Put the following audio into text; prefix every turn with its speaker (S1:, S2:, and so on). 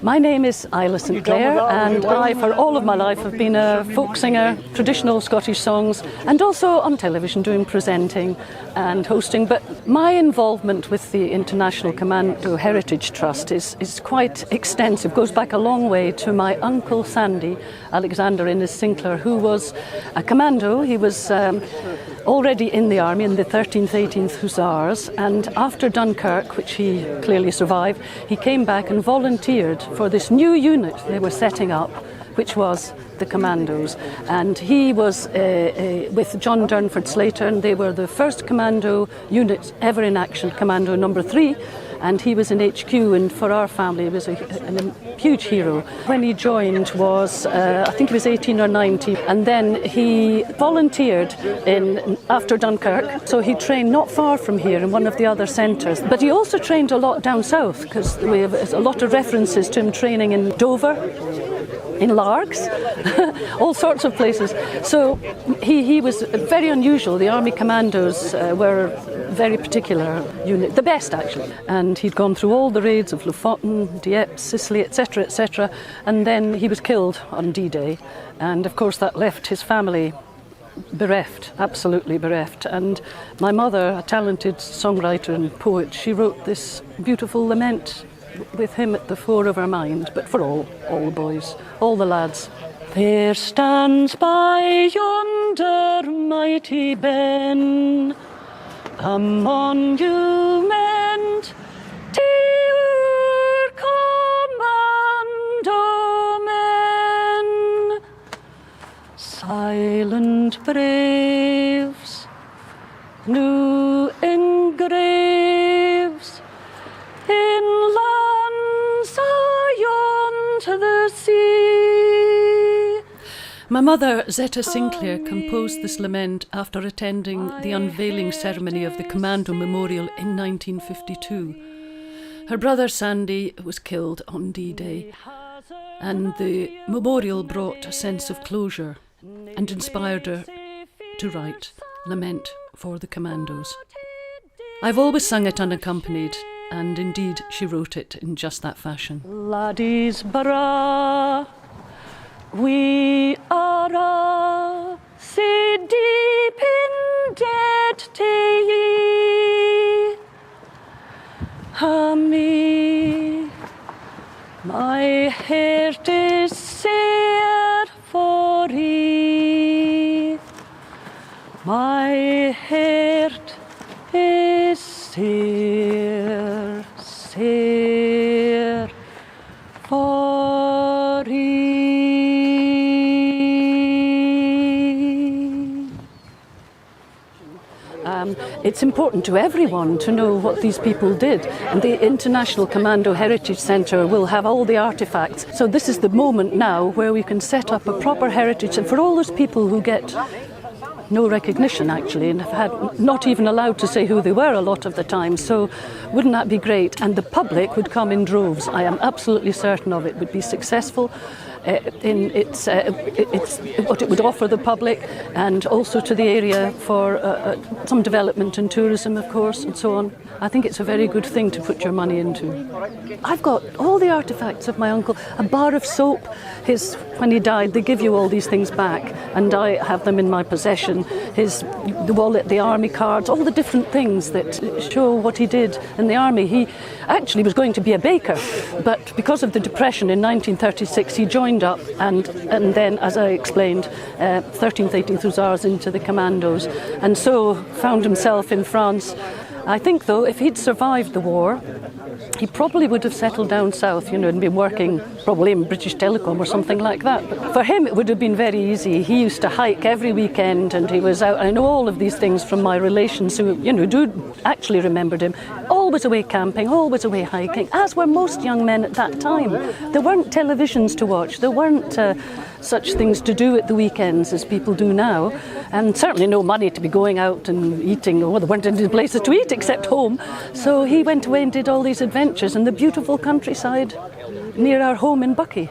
S1: My name is Isla St Clair, and I, for all of my life, have been a folk singer, traditional Scottish songs, and also on television doing presenting and hosting. But my involvement with the International Commando Heritage Trust is quite extensive, goes back a long way to my uncle Sandy Alexander in Isla St Clair, who was a commando. He was already in the army in the 13th, 18th Hussars, and after Dunkirk, which he clearly survived, he came back and volunteered for this new unit they were setting up, which was the Commandos. And he was with John Durnford Slater, and they were the first commando unit ever in action, Commando number 3, and he was in HQ, and for our family he was a huge hero. When he joined was, I think he was 18 or 19, and then he volunteered after Dunkirk, so he trained not far from here in one of the other centres. But he also trained a lot down south, because we have a lot of references to him training in Dover, in Largs, all sorts of places. So he was very unusual. The Army Commandos were a very particular unit, the best actually. And he'd gone through all the raids of Lofoten, Dieppe, Sicily, etc., etc. And then he was killed on D-Day. And of course that left his family bereft, absolutely bereft. And my mother, a talented songwriter and poet, she wrote this beautiful lament with him at the fore of her mind, but for all the boys, all the lads. There stands by yonder mighty Ben a monument to our commando men, silent braves, new engraves in lands ayont the sea. My mother, Zeta Sinclair, composed this lament after attending the unveiling ceremony of the Commando Memorial in 1952. Her brother Sandy was killed on D-Day, and the memorial brought a sense of closure and inspired her to write Lament for the Commandos. I've always sung it unaccompanied, and indeed she wrote it in just that fashion. Laddies bra, we are sae deep in debt to ye. Ah me, my heart is sair for ye. My heart is sair, sair for ye. It's important to everyone to know what these people did, and the International Commando Heritage Centre will have all the artefacts. So this is the moment now where we can set up a proper heritage, and for all those people who get no recognition actually, and have had not even allowed to say who they were a lot of the time. So wouldn't that be great? And the public would come in droves. I am absolutely certain of it. Would be successful in its what it would offer the public, and also to the area for some development and tourism, of course, and so on. I think it's a very good thing to put your money into. I've got all the artefacts of my uncle, a bar of soap. When he died, they give you all these things back, and I have them in my possession. The wallet, the army cards, all the different things that show what he did in the army. He actually was going to be a baker, but because of the Depression in 1936, he joined up, and then, as I explained, 13th, 18th Hussars into the Commandos, and so found himself in France. I think, though, if he'd survived the war, he probably would have settled down south, and been working probably in British Telecom or something like that. But for him, it would have been very easy. He used to hike every weekend, and he was out. I know all of these things from my relations who, do actually remembered him. Always away camping, always away hiking, as were most young men at that time. There weren't televisions to watch. There weren't such things to do at the weekends as people do now, and certainly no money to be going out and eating. There weren't any places to eat except home. So he went away and did all these adventures in the beautiful countryside near our home in Buckie.